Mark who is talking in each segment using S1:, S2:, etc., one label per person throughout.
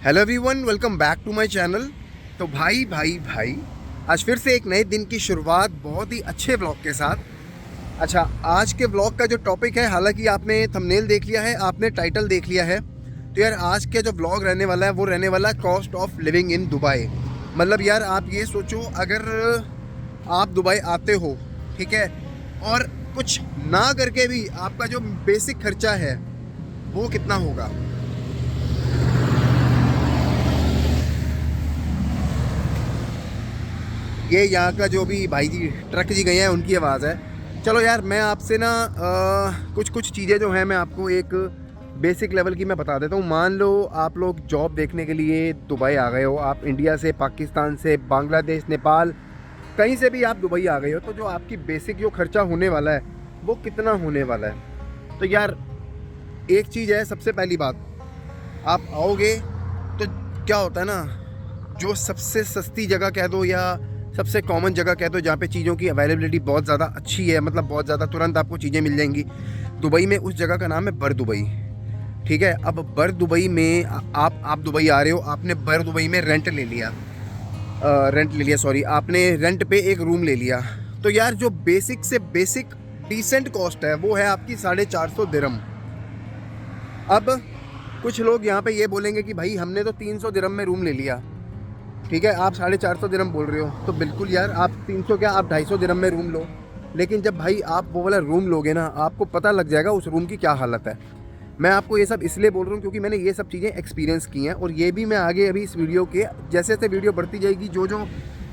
S1: Hello everyone, welcome back to my channel. तो भाई आज फिर से एक नए दिन की शुरुआत बहुत ही अच्छे व्लॉग के साथ। अच्छा, आज के व्लॉग का जो टॉपिक है, हालांकि आपने थंबनेल देख लिया है, आपने टाइटल देख लिया है, तो यार आज के जो व्लॉग रहने वाला है वो रहने वाला है cost of living in Dubai. मतलब यार आप ये सोचो, अगर आप दुबई आते हो, ठीक है, और कुछ ना करके भी आपका जो बेसिक खर्चा है वो कितना होगा। ये यहाँ का जो भी भाई जी ट्रक जी गए हैं उनकी आवाज़ है। चलो यार, मैं आपसे ना कुछ चीज़ें जो हैं मैं आपको एक बेसिक लेवल की मैं बता देता हूँ। मान लो आप लोग जॉब देखने के लिए दुबई आ गए हो, आप इंडिया से, पाकिस्तान से, बांग्लादेश, नेपाल, कहीं से भी आप दुबई आ गए हो, तो जो आपकी बेसिक जो खर्चा होने वाला है वो कितना होने वाला है। तो यार एक चीज़ है, सबसे पहली बात, आप आओगे तो क्या होता है ना, जो सबसे सस्ती जगह कह दो या सबसे कॉमन जगह कह दो जहाँ पे चीज़ों की अवेलेबिलिटी बहुत ज़्यादा अच्छी है, मतलब बहुत ज़्यादा तुरंत आपको चीज़ें मिल जाएंगी दुबई में, उस जगह का नाम है बर दुबई। ठीक है, अब बर दुबई में आप दुबई आ रहे हो, आपने बर दुबई में रेंट ले लिया, सॉरी, आपने रेंट पे एक रूम ले लिया। तो यार जो बेसिक से बेसिक डिसेंट कॉस्ट है वो है आपकी 450 दिरहम। अब कुछ लोग यहाँ पे ये बोलेंगे कि भाई हमने तो 300 दिरहम में रूम ले लिया, ठीक है, आप 450 दिरहम बोल रहे हो, तो बिल्कुल यार आप 300 क्या, आप 250 दिरहम में रूम लो। लेकिन जब भाई आप वो वाला रूम लोगे ना, आपको पता लग जाएगा उस रूम की क्या हालत है। मैं आपको ये सब इसलिए बोल रहा हूँ क्योंकि मैंने ये सब चीज़ें एक्सपीरियंस की हैं, और ये भी मैं आगे अभी इस वीडियो के जैसे जैसे वीडियो बढ़ती जाएगी, जो जो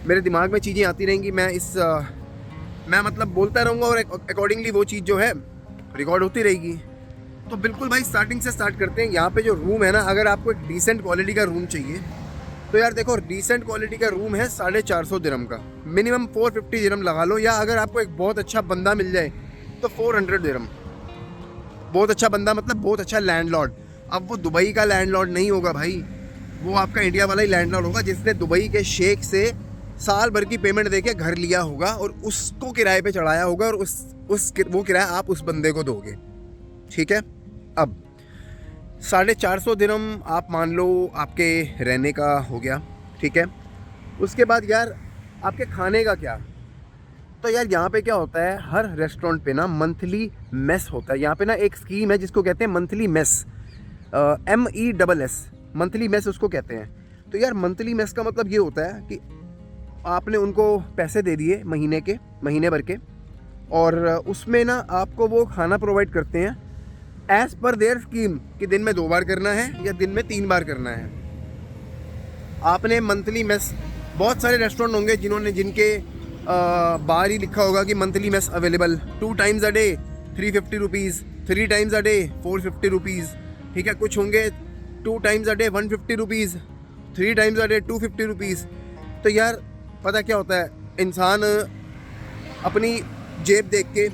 S1: मेरे दिमाग में चीज़ें आती रहेंगी, मैं मतलब बोलता रहूँगा, और अकॉर्डिंगली वो चीज़ जो है रिकॉर्ड होती रहेगी। तो बिल्कुल भाई स्टार्टिंग से स्टार्ट करते हैं। यहाँ पे जो रूम है ना, अगर आपको एक डिसेंट क्वालिटी का रूम चाहिए तो यार देखो, डिसेंट क्वालिटी का रूम है 450 दिरहम का, मिनिमम 450 दिरहम लगा लो, या अगर आपको एक बहुत अच्छा बंदा मिल जाए तो 400 दिरहम। बहुत अच्छा बंदा मतलब बहुत अच्छा लैंडलॉर्ड। अब वो दुबई का लैंडलॉर्ड नहीं होगा भाई, वो आपका इंडिया वाला ही लैंडलॉर्ड होगा, जिसने दुबई के शेख से साल भर की पेमेंट देके घर लिया होगा और उसको किराए पे चढ़ाया होगा, और वो किराया आप उस बंदे को दोगे। ठीक है, अब 450 दिरहम आप मान लो आपके रहने का हो गया, ठीक है। उसके बाद यार आपके खाने का क्या। तो यार यहाँ पे क्या होता है, हर रेस्टोरेंट पे ना मंथली मेस होता है। यहाँ पे ना एक स्कीम है जिसको कहते हैं monthly mess, MESS, monthly mess उसको कहते हैं। तो यार मंथली मेस का मतलब ये होता है कि आपने उनको पैसे दे दिए महीने भर के, और उसमें ना आपको वो खाना प्रोवाइड करते हैं एज पर देयर स्कीम, कि दिन में 2 बार करना है या दिन में 3 बार करना है। आपने मंथली मेस, बहुत सारे रेस्टोरेंट होंगे जिनके बाहर ही लिखा होगा कि monthly mess available, 2 times a day 350 rupees, 3 times a day 450 rupees, ठीक है। कुछ होंगे 2 times a day 150 rupees, 3 times a day 250 rupees. तो यार पता क्या होता है, इंसान अपनी जेब देख के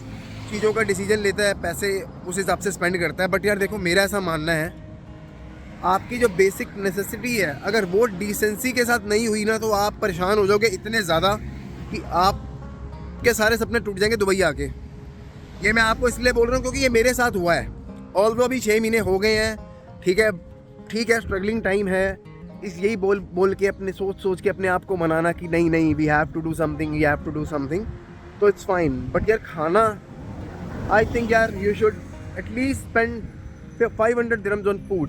S1: चीज़ों का डिसीजन लेता है, पैसे उस हिसाब से स्पेंड करता है। बट यार देखो, मेरा ऐसा मानना है, आपकी जो बेसिक नेसेसिटी है अगर वो डिसेंसी के साथ नहीं हुई ना, तो आप परेशान हो जाओगे इतने ज़्यादा कि आपके सारे सपने टूट जाएंगे दुबई आके। ये मैं आपको इसलिए बोल रहा हूँ क्योंकि ये मेरे साथ हुआ है। ऑल्दो अभी 6 महीने हो गए हैं, ठीक है, स्ट्रगलिंग टाइम है। यही बोल के अपने सोच के अपने आप को मनाना कि नहीं, we have to do something, तो इट्स फाइन। बट यार खाना, आई थिंक यार you should at least spend 500 dirhams on food,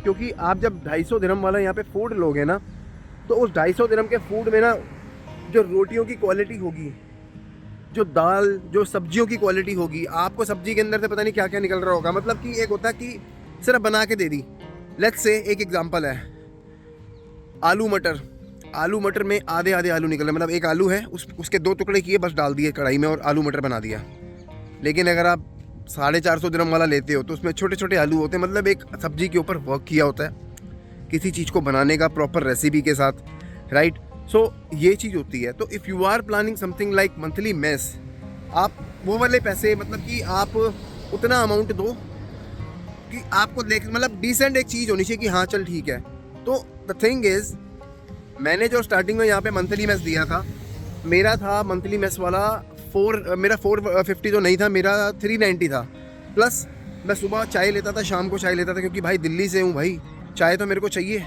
S1: क्योंकि आप जब 250 दिरहम वाला यहाँ पे फूड लोगे ना, तो उस 250 दिरहम के फूड में ना जो रोटियों की क्वालिटी होगी, जो दाल, जो सब्जियों की क्वालिटी होगी, आपको सब्जी के अंदर से पता नहीं क्या क्या निकल रहा होगा। मतलब कि एक होता है कि सिर्फ बना के दे दी। लेट्स से एक एग्जांपल है, आलू मटर में आधे आलू निकल रहे, मतलब एक आलू है, उसके 2 टुकड़े किए, बस डाल दिए कढ़ाई में और आलू मटर बना दिया। लेकिन अगर आप 450 दिरहम वाला लेते हो तो उसमें छोटे छोटे आलू होते हैं, मतलब एक सब्जी के ऊपर वर्क किया होता है किसी चीज़ को बनाने का प्रॉपर रेसिपी के साथ, राइट। सो ये चीज़ होती है। तो if you are planning something like monthly mess, आप वो वाले पैसे, मतलब कि आप उतना अमाउंट दो कि आपको मतलब डिसेंट एक चीज़ होनी चाहिए कि हाँ चल ठीक है। तो द थिंग इज़, मैंने जो स्टार्टिंग में यहाँ पे मंथली मेस दिया था, मेरा था मंथली मेस वाला मेरा 450 तो नहीं था, मेरा 390 था। प्लस मैं सुबह चाय लेता था, शाम को चाय लेता था, क्योंकि भाई दिल्ली से हूँ भाई, चाय तो मेरे को चाहिए,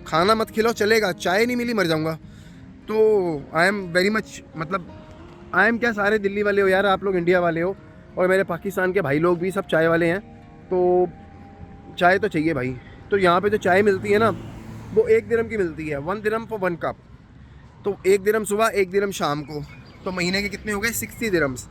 S1: खाना मत खिलाओ चलेगा, चाय नहीं मिली मर जाऊँगा। तो आई एम वेरी मच, मतलब आई एम क्या, सारे दिल्ली वाले हो यार, आप लोग इंडिया वाले हो, और मेरे पाकिस्तान के भाई लोग भी सब चाय वाले हैं, तो चाय तो चाहिए भाई। तो यहाँ पे जो चाय मिलती है ना, वो 1 दिरहम की मिलती है, 1 दिरहम फॉर 1 कप। तो 1 दिरहम सुबह, 1 दिरहम शाम को, तो महीने के कितने हो गए, 60 दिरहम्स।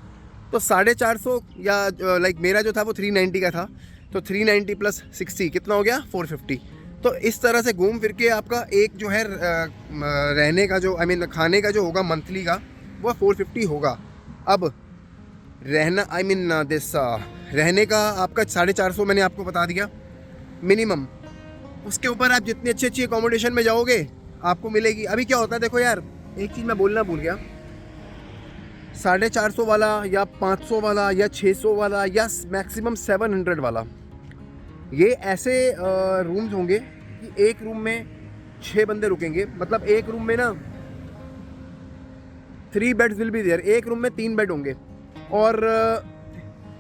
S1: तो 450 या लाइक मेरा जो था वो 390 का था, तो 390 प्लस 60 कितना हो गया, 450। तो इस तरह से घूम फिर के आपका एक जो है रहने का जो आई मीन खाने का जो होगा मंथली का, वो 450 होगा। अब रहना आई मीन दिस रहने का आपका 450 मैंने आपको बता दिया मिनिमम। उसके ऊपर आप जितनी अच्छी अच्छी अकोमोडेशन में जाओगे आपको मिलेगी। अभी क्या होता है देखो यार, एक चीज़ मैं बोलना भूल गया, 450 वाला या 500 वाला या 600 वाला या मैक्सिमम 700 वाला, ये ऐसे रूम्स होंगे कि एक रूम में 6 बंदे रुकेंगे। मतलब एक रूम में ना 3 बेड्स विल बी देयर, एक रूम में 3 बेड होंगे, और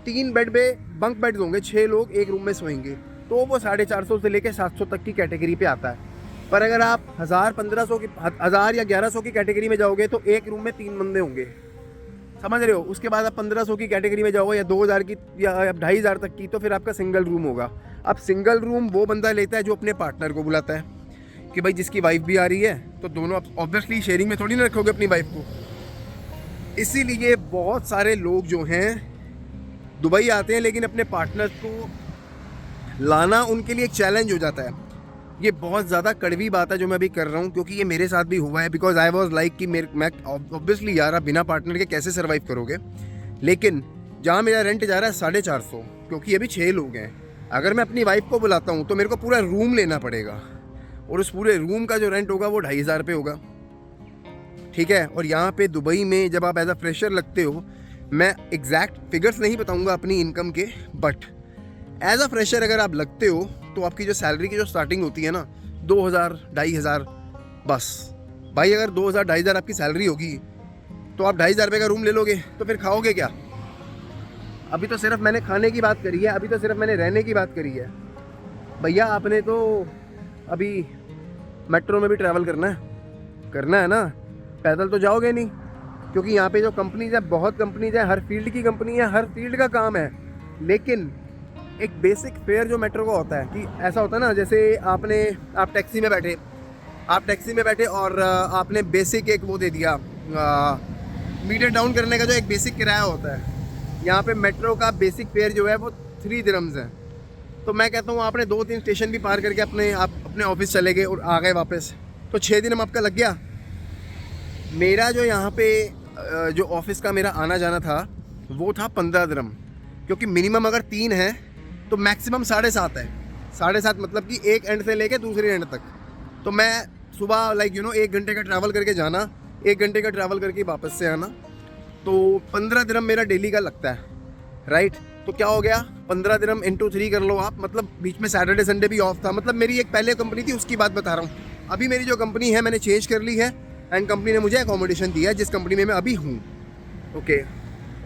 S1: 3 बेड पे बंक बेड्स होंगे, 6 लोग एक रूम में सोएंगे। तो वो 450 से लेके 700 तक की कैटेगरी पे आता है। पर अगर आप 1000, 1500 की, 1000 या 1100 की कैटेगरी में जाओगे तो एक रूम में 3 बंदे होंगे, समझ रहे हो। उसके बाद आप 1500 की कैटेगरी में जाओगे या 2000 की या 2500 तक की, तो फिर आपका सिंगल रूम होगा। अब सिंगल रूम वो बंदा लेता है जो अपने पार्टनर को बुलाता है कि भाई जिसकी वाइफ भी आ रही है, तो दोनों ऑब्वियसली शेयरिंग में थोड़ी ना रखोगे अपनी वाइफ को। इसीलिए बहुत सारे लोग जो हैं दुबई आते हैं, लेकिन अपने पार्टनर को लाना उनके लिए एक चैलेंज हो जाता है। ये बहुत ज़्यादा कड़वी बात है जो मैं अभी कर रहा हूँ, क्योंकि ये मेरे साथ भी हुआ है। बिकॉज आई वॉज लाइक कि मैं ऑब्वियसली यार, आप बिना पार्टनर के कैसे सर्वाइव करोगे। लेकिन जहाँ मेरा रेंट जा रहा है 450, क्योंकि अभी 6 लोग हैं। अगर मैं अपनी वाइफ को बुलाता हूँ तो मेरे को पूरा रूम लेना पड़ेगा, और उस पूरे रूम का जो रेंट होगा वो 2500 रुपये होगा, ठीक है। और यहाँ पे दुबई में जब आप एज अ फ्रेशर लगते हो, मैं एग्जैक्ट फिगर्स नहीं बताऊँगा अपनी इनकम के, बट एज अ फ्रेशर अगर आप लगते हो तो आपकी जो सैलरी की जो स्टार्टिंग होती है ना, 2000, 2500 बस। भाई अगर 2000, 2500 आपकी सैलरी होगी, तो आप 2500 रुपये का रूम ले लोगे, तो फिर खाओगे क्या। अभी तो सिर्फ मैंने खाने की बात करी है, अभी तो सिर्फ मैंने रहने की बात करी है। भैया आपने तो अभी मेट्रो में भी ट्रैवल करना है ना, पैदल तो जाओगे नहीं, क्योंकि यहाँ पे जो कंपनीज है, बहुत कंपनीज है, हर फील्ड की कंपनी है, हर फील्ड का काम है। लेकिन एक बेसिक फेयर जो मेट्रो का होता है, कि ऐसा होता है ना, जैसे आप टैक्सी में बैठे और आपने बेसिक एक वो दे दिया, मीटर डाउन करने का जो एक बेसिक किराया होता है, यहाँ पे मेट्रो का बेसिक फेयर जो है वो 3 दिरहम्स है। तो मैं कहता हूँ आपने 2-3 स्टेशन भी पार करके अपने ऑफिस चले गए और आ गए वापस, तो 6 दिरहम आपका लग गया। मेरा जो यहाँ पे जो ऑफिस का मेरा आना जाना था वो था 15 दिरहम, क्योंकि मिनिमम अगर 3 है तो मैक्सिमम 7.5 है। 7.5 मतलब कि एक एंड से लेके दूसरे एंड तक। तो मैं सुबह 1 घंटे का ट्रैवल करके जाना, 1 घंटे का ट्रैवल करके वापस से आना, तो 15 दिरहम मेरा डेली का लगता है, राइट। तो क्या हो गया, 15 दिरहम इंटू 3 कर लो आप, मतलब बीच में सैटरडे संडे भी ऑफ था। मतलब मेरी एक पहले कंपनी थी, उसकी बात बता रहा हूँ। अभी मेरी जो कंपनी है मैंने चेंज कर ली है, एंड कंपनी ने मुझे अकोमोडेशन दिया है जिस कंपनी में मैं अभी हूँ, ओके।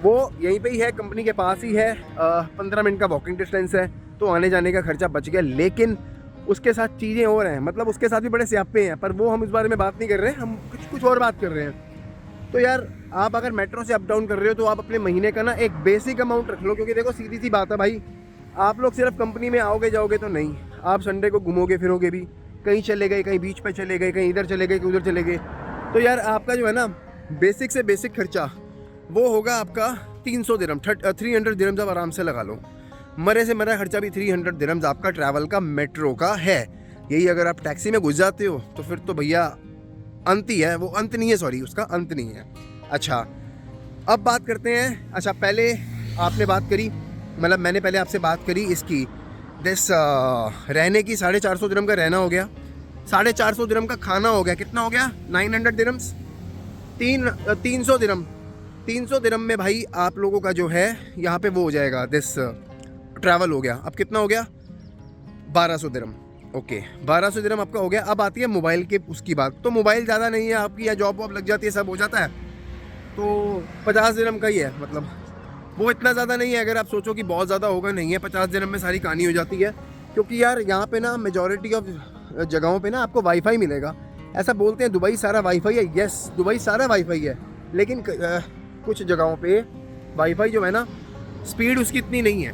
S1: वो यहीं पे ही है, कंपनी के पास ही है, 15 मिनट का वॉकिंग डिस्टेंस है, तो आने जाने का खर्चा बच गया। लेकिन उसके साथ चीज़ें और हैं, मतलब उसके साथ भी बड़े स्यापे हैं, पर वो हम इस बारे में बात नहीं कर रहे हैं, हम कुछ और बात कर रहे हैं। तो यार आप अगर मेट्रो से अप डाउन कर रहे हो तो आप अपने महीने का ना एक बेसिक अमाउंट रख लो, क्योंकि देखो सीधी सी बात है भाई, आप लोग सिर्फ कंपनी में आओगे जाओगे तो नहीं, आप संडे को घूमोगे फिरोगे भी, कहीं चले गए, कहीं बीच पे चले गए, कहीं इधर चले गए, कहीं उधर चले गए। तो यार आपका जो है ना बेसिक से बेसिक खर्चा वो होगा आपका 300 दिरहम, 300 दिरहम्स आप आराम से लगा लो। मरे से मरा खर्चा भी 300 दिरहम्स आपका ट्रैवल का मेट्रो का है। यही अगर आप टैक्सी में घुस जाते हो तो फिर तो भैया अंत ही है, वो अंत नहीं है, सॉरी उसका अंत नहीं है। अच्छा अब बात करते हैं, अच्छा पहले आपने बात करी, मतलब मैंने पहले आपसे बात करी इसकी रहने की, 450 दिरहम का रहना हो गया, 450 दिरहम का खाना हो गया, कितना हो गया 900 दिरहम्स, 300 दिरहम। 300 दिरहम में भाई आप लोगों का जो है यहाँ पे वो हो जाएगा ट्रैवल हो गया। अब कितना हो गया 1200 दिरहम, ओके 1200 दिरहम आपका हो गया। अब आती है मोबाइल के उसकी बात, तो मोबाइल ज़्यादा नहीं है आपकी, या जॉब वॉब लग जाती है, सब हो जाता है, तो 50 दिरहम का ही है, मतलब वो इतना ज़्यादा नहीं है। अगर आप सोचो कि बहुत ज़्यादा होगा, नहीं है, 50 दिरहम में सारी कहानी हो जाती है। क्योंकि यार यहाँ पे ना मेजॉरिटी ऑफ जगहों पे ना आपको वाईफाई मिलेगा। ऐसा बोलते हैं दुबई सारा वाईफाई है, यस दुबई सारा वाईफाई है, लेकिन कुछ जगहों पे वाईफाई जो है ना स्पीड उसकी इतनी नहीं है,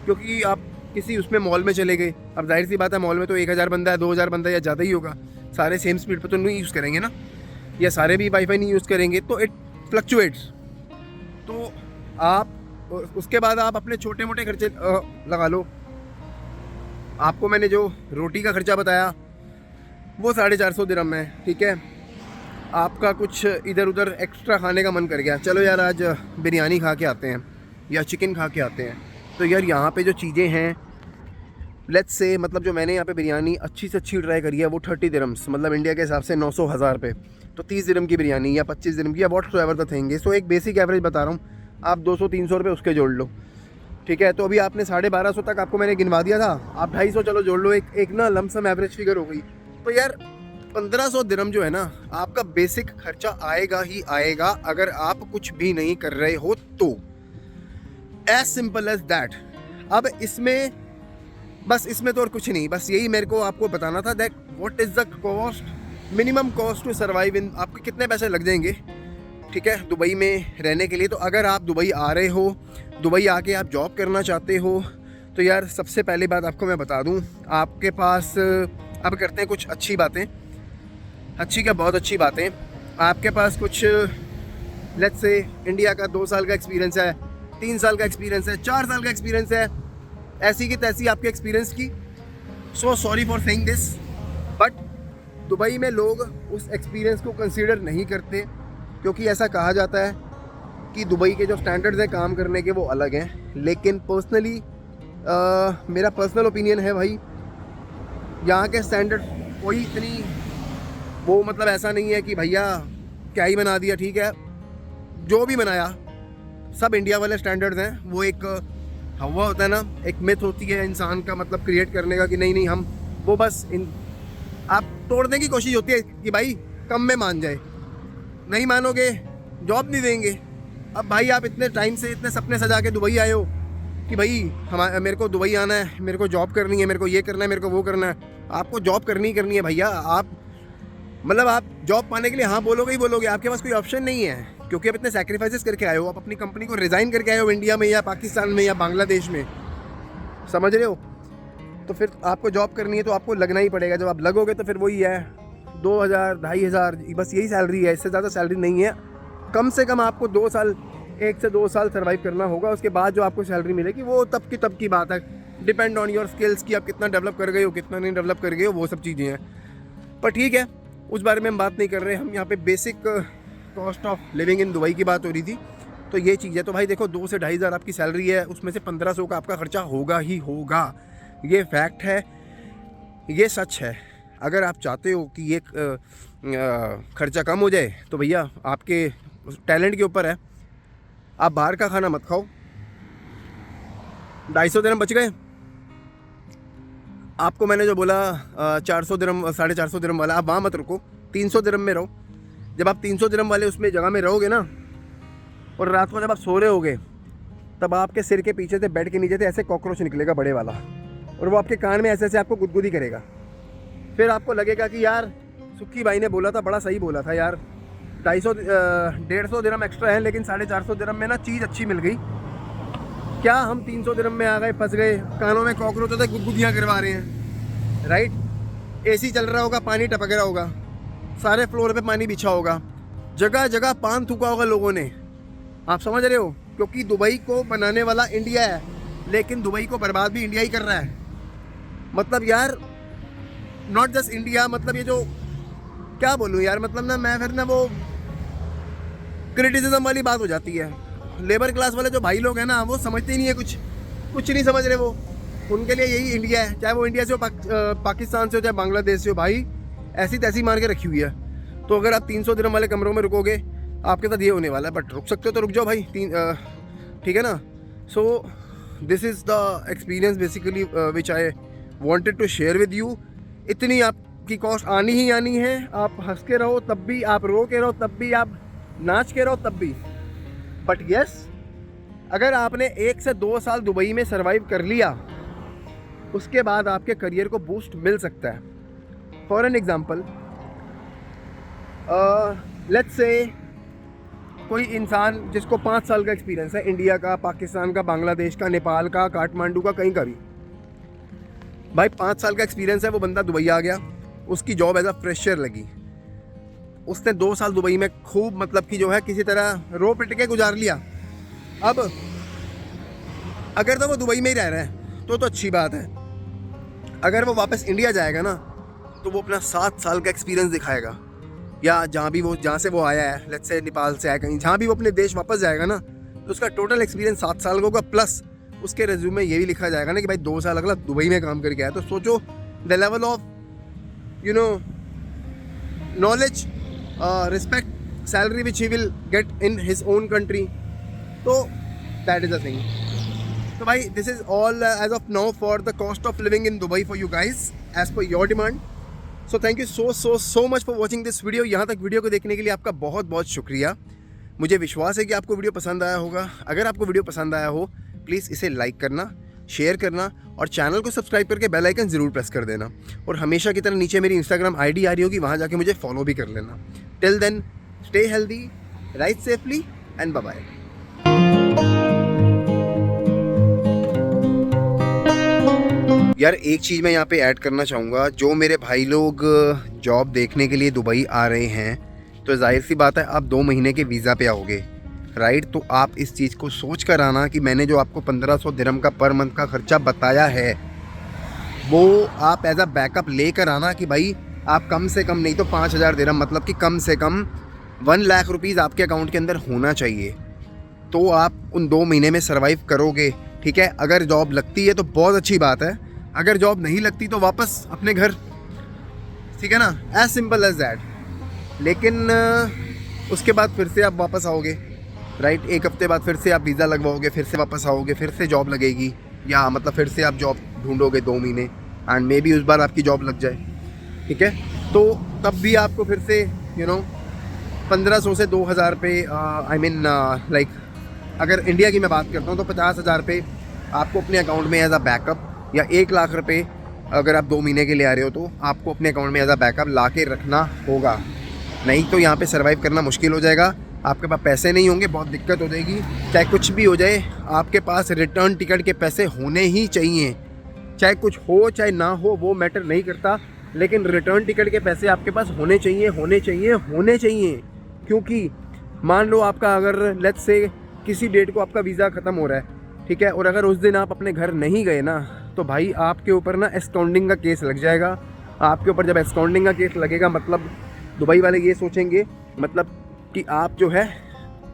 S1: क्योंकि आप किसी उसमें मॉल में चले गए, अब जाहिर सी बात है मॉल में तो 1000 बंदा है, 2000 बंदा या ज़्यादा ही होगा, सारे सेम स्पीड पर तो नहीं यूज़ करेंगे ना, या सारे भी वाईफाई नहीं यूज़ करेंगे, तो इट फ्लक्चुएट्स। तो आप उसके बाद आप अपने छोटे मोटे खर्चे लगा लो। आपको मैंने जो रोटी का खर्चा बताया वो 450 दिरहम है, ठीक है। आपका कुछ इधर उधर एक्स्ट्रा खाने का मन कर गया, चलो यार आज बिरयानी खा के आते हैं या चिकन खा के आते हैं, तो यार यहाँ पे जो चीज़ें हैं लेट्स से, मतलब जो मैंने यहाँ पे बिरयानी अच्छी से अच्छी ट्राई करी है वो 30 दिरहम्स, मतलब इंडिया के हिसाब से 900 पे, तो 30 दिरहम की बिरयानी या 25 दिरहम की या whatsoever the thing. So एक बेसिक एवरेज बता रहा हूँ, आप 200-300 रुपये उसके जोड़ लो, ठीक है। तो अभी आपने 1250 तक आपको मैंने गिनवा दिया था, आप 250 चलो जोड़ लो, एक ना लमसम एवरेज फिगर हो गई। तो यार 1500 दिरहम जो है ना आपका बेसिक खर्चा आएगा ही आएगा, अगर आप कुछ भी नहीं कर रहे हो तो, एज सिंपल एज दैट। अब इसमें बस इसमें तो और कुछ नहीं, बस यही मेरे को आपको बताना था that what is the cost, minimum cost to survive in, आपके कितने पैसे लग जाएंगे, ठीक है, दुबई में रहने के लिए। तो अगर आप दुबई आ रहे हो, दुबई आके आप जॉब करना चाहते हो, तो यार सबसे पहली बात आपको मैं बता दूं, आपके पास अब करते हैं कुछ अच्छी बातें, अच्छी क्या बहुत अच्छी बातें। आपके पास कुछ लेट्स से इंडिया का 2 साल का एक्सपीरियंस है, 3 साल का एक्सपीरियंस है, 4 साल का एक्सपीरियंस है, ऐसी की तैसी आपके एक्सपीरियंस की, so sorry for saying this, but Dubai में लोग उस एक्सपीरियंस को कंसीडर नहीं करते, क्योंकि ऐसा कहा जाता है कि दुबई के जो स्टैंडर्ड्स हैं काम करने के वो अलग हैं। लेकिन पर्सनली मेरा पर्सनल ओपिनियन है भाई, यहाँ के स्टैंडर्ड कोई इतनी वो मतलब ऐसा नहीं है कि भैया क्या ही बना दिया, ठीक है, जो भी बनाया सब इंडिया वाले स्टैंडर्ड्स हैं। वो एक हवा होता है ना, एक मिथ होती है इंसान का मतलब क्रिएट करने का कि नहीं नहीं हम वो बस आप तोड़ने की कोशिश होती है कि भाई कम में मान जाए, नहीं मानोगे जॉब नहीं देंगे। अब भाई आप इतने टाइम से इतने सपने सजा के दुबई आए हो कि भाई मेरे को दुबई आना है, मेरे को जॉब करनी है, मेरे को ये करना है, मेरे को वो करना है। आपको जॉब करनी है भैया, आप मतलब आप जॉब पाने के लिए हाँ बोलोगे ही बोलोगे, आपके पास कोई ऑप्शन नहीं है, क्योंकि आप इतने सैक्रिफाइसेस करके आए हो, आप अपनी कंपनी को रिज़ाइन करके आए हो इंडिया में या पाकिस्तान में या बांग्लादेश में, समझ रहे हो। तो फिर आपको जॉब करनी है तो आपको लगना ही पड़ेगा, जब आप लगोगे तो फिर वही है 2000 2500 बस यही सैलरी है, इससे ज़्यादा सैलरी नहीं है। कम से कम आपको 2 साल 1 से 2 साल सर्वाइव करना होगा, उसके बाद जो आपको सैलरी मिलेगी वो तब की बात है, डिपेंड ऑन योर स्किल्स कि आप कितना डेवलप कर गए हो कितना नहीं डेवलप कर गए हो, वो सब चीज़ें हैं। पर ठीक है, उस बारे में हम बात नहीं कर रहे, हम यहाँ पे basic cost of living in Dubai की बात हो रही थी। तो ये चीज़ है। तो भाई देखो 2 से 2500 आपकी सैलरी है, उसमें से 1500 का आपका खर्चा होगा ही होगा, ये फैक्ट है, ये सच है। अगर आप चाहते हो कि ये खर्चा कम हो जाए तो भैया आपके टैलेंट के ऊपर है, आप बाहर का खाना मत खाओ। 250 दिरहम बच गए आपको, मैंने जो बोला 400 दिरहम 450 दिरहम वाला, आप वहाँ मत रुको, 300 दिरहम में रहो। जब आप 300 दिरहम वाले उसमें जगह में रहोगे ना, और रात को जब आप सो रहे होगे, तब आपके सिर के पीछे से बेड के नीचे से ऐसे कॉकरोच निकलेगा बड़े वाला, और वो आपके कान में ऐसे ऐसे आपको गुदगुदी करेगा। फिर आपको लगेगा कि यार सुक्की भाई ने बोला था, बड़ा सही बोला था यार, 150 दिरहम एक्स्ट्रा है, लेकिन 450 दिरहम में ना चीज़ अच्छी मिल गई। क्या हम 300 दिरहम में आ गए, फंस गए, कानों में कॉकरोच होते गुदगुदियाँ करवा रहे हैं, राइट। एसी चल रहा होगा, पानी टपक रहा होगा, सारे फ्लोर पे पानी बिछा होगा, जगह जगह पान थूका होगा लोगों ने, आप समझ रहे हो। क्योंकि दुबई को बनाने वाला इंडिया है, लेकिन दुबई को बर्बाद भी इंडिया ही कर रहा है। मतलब यार नॉट जस्ट इंडिया, मतलब ये जो क्या बोलूँ यार, मतलब ना मैं फिर ना वो क्रिटिसिज्म वाली बात हो जाती है। लेबर क्लास वाले जो भाई लोग हैं ना, वो समझते ही नहीं है, कुछ नहीं समझ रहे वो। उनके लिए यही इंडिया है, चाहे वो इंडिया से हो, पाकिस्तान से हो, चाहे बांग्लादेश से हो, भाई ऐसी तैसी मार के रखी हुई है। तो अगर आप 300 दिरहम वाले कमरों में रुकोगे, आपके साथ ये होने वाला है। बट रुक सकते हो तो रुक जाओ भाई, ठीक है ना। So this is the experience basically which I wanted to share with you. इतनी आपकी कॉस्ट आनी ही आनी है, आप हंस के रहो तब भी, आप रो के रहो तब भी, आप नाच के रहो तब भी। बट यस, अगर आपने 1 से 2 साल दुबई में सर्वाइव कर लिया, उसके बाद आपके करियर को बूस्ट मिल सकता है। For an example, let's say कोई इंसान जिसको 5 साल का एक्सपीरियंस है, इंडिया का, पाकिस्तान का, बांग्लादेश का, नेपाल का, काठमांडू का, कहीं का भी, भाई 5 साल का एक्सपीरियंस है, वो बंदा दुबई आ गया, उसकी जॉब एज अ फ्रेशर लगी, उसने 2 साल दुबई में खूब मतलब कि जो है किसी तरह रो पिट के गुजार लिया। अब अगर तो वो दुबई में ही रह रहा है तो अच्छी बात है, अगर वो वापस इंडिया जाएगा ना तो वो अपना 7 साल का एक्सपीरियंस दिखाएगा, या जहाँ से वो आया है, लेट्स से नेपाल से आया, कहीं जहाँ भी वो अपने देश वापस जाएगा ना तो उसका टोटल एक्सपीरियंस 7 साल का होगा, प्लस उसके रिज्यूम में ये भी लिखा जाएगा ना कि भाई 2 साल अगला दुबई में काम करके आया। तो सोचो the level of knowledge, respect, salary which he will get in his own country. तो दैट इज़ अ थिंग। तो भाई this is all as of now for the cost of living in Dubai for you guys as per your demand. So thank you so much for watching this video. यहाँ तक video को देखने के लिए आपका बहुत बहुत शुक्रिया। मुझे विश्वास है कि आपको वीडियो पसंद आया होगा। अगर आपको वीडियो पसंद आया हो प्लीज़ इसे लाइक करना, शेयर करना और चैनल को सब्सक्राइब करके बेल आइकन ज़रूर प्रेस कर देना। और हमेशा की तरह नीचे मेरी इंस्टाग्राम आईडी आ रही होगी, वहाँ जाके मुझे फॉलो भी कर लेना। Till then stay healthy, ride safely and bye bye. यार एक चीज़ मैं यहाँ पे ऐड करना चाहूँगा, जो मेरे भाई लोग जॉब देखने के लिए दुबई आ रहे हैं तो जाहिर सी बात है आप 2 महीने के वीज़ा पे आओगे, राइट। तो आप इस चीज़ को सोच कर आना कि मैंने जो आपको 1500 दिरहम का पर मंथ का खर्चा बताया है वो आप एज अ बैकअप ले कर आना कि भाई आप कम से कम नहीं तो 5000 दिरहम, मतलब कि कम से कम 1 लाख रुपीज़ आपके अकाउंट के अंदर होना चाहिए। तो आप उन 2 महीने में सर्वाइव करोगे, ठीक है। अगर जॉब लगती है तो बहुत अच्छी बात है, अगर जॉब नहीं लगती तो वापस अपने घर, ठीक है ना, एज सिंपल एज दैट। लेकिन उसके बाद फिर से आप वापस आओगे, राइट। 1 हफ्ते बाद फिर से आप वीज़ा लगवाओगे, फिर से वापस आओगे, फिर से जॉब लगेगी, या मतलब फिर से आप जॉब ढूंढोगे 2 महीने एंड मे बी उस बार आपकी जॉब लग जाए, ठीक है। तो तब भी आपको फिर से 1500 से 2000 पे, आई मीन लाइक अगर इंडिया की मैं बात करता हूँ तो 50,000 पे आपको अपने अकाउंट में एज अ बैकअप, या 1 लाख रुपये अगर आप 2 महीने के लिए आ रहे हो तो आपको अपने अकाउंट में एज अ बैकअप ला के रखना होगा। नहीं तो यहाँ पे सर्वाइव करना मुश्किल हो जाएगा, आपके पास पैसे नहीं होंगे, बहुत दिक्कत हो जाएगी। चाहे कुछ भी हो जाए आपके पास रिटर्न टिकट के पैसे होने ही चाहिए, चाहे कुछ हो चाहे ना हो वो मैटर नहीं करता, लेकिन रिटर्न टिकट के पैसे आपके पास होने चाहिए, होने चाहिए, होने चाहिए। क्योंकि मान लो आपका अगर लेट्स से किसी डेट को आपका वीज़ा ख़त्म हो रहा है, ठीक है, और अगर उस दिन आप अपने घर नहीं गए ना तो भाई आपके ऊपर ना एब्सकॉन्डिंग का केस लग जाएगा। आपके ऊपर जब एब्सकॉन्डिंग का केस लगेगा मतलब दुबई वाले ये सोचेंगे मतलब कि आप जो है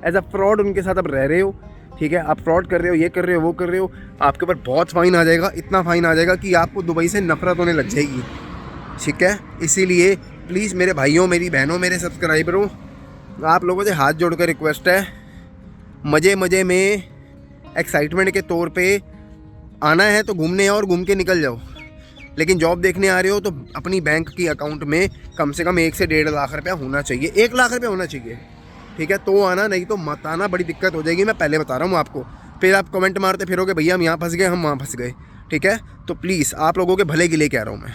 S1: एज अ फ्रॉड उनके साथ अब रह रहे हो, ठीक है, आप फ्रॉड कर रहे हो, ये कर रहे हो, वो कर रहे हो, आपके ऊपर बहुत फ़ाइन आ जाएगा, इतना फ़ाइन आ जाएगा कि आपको दुबई से नफरत होने लग जाएगी, ठीक है। इसीलिए प्लीज़ मेरे भाइयों, मेरी बहनों, मेरे सब्सक्राइबरों, आप लोगों से हाथ जोड़ कर रिक्वेस्ट है, मज़े मज़े में एक्साइटमेंट के तौर पे आना है तो घूमने आओ और घूम के निकल जाओ। लेकिन जॉब देखने आ रहे हो तो अपनी बैंक की अकाउंट में कम से कम 1 से 1.5 लाख रुपया होना चाहिए, 1 लाख रुपया होना चाहिए, ठीक है। तो आना, नहीं तो मत आना, बड़ी दिक्कत हो जाएगी, मैं पहले बता रहा हूँ आपको। फिर आप कमेंट मारते फिरोगे भैया हम यहाँ फंस गए, हम वहाँ फंस गए, ठीक है। तो प्लीज़ आप लोगों के भले के लिए कह रहा हूँ मैं।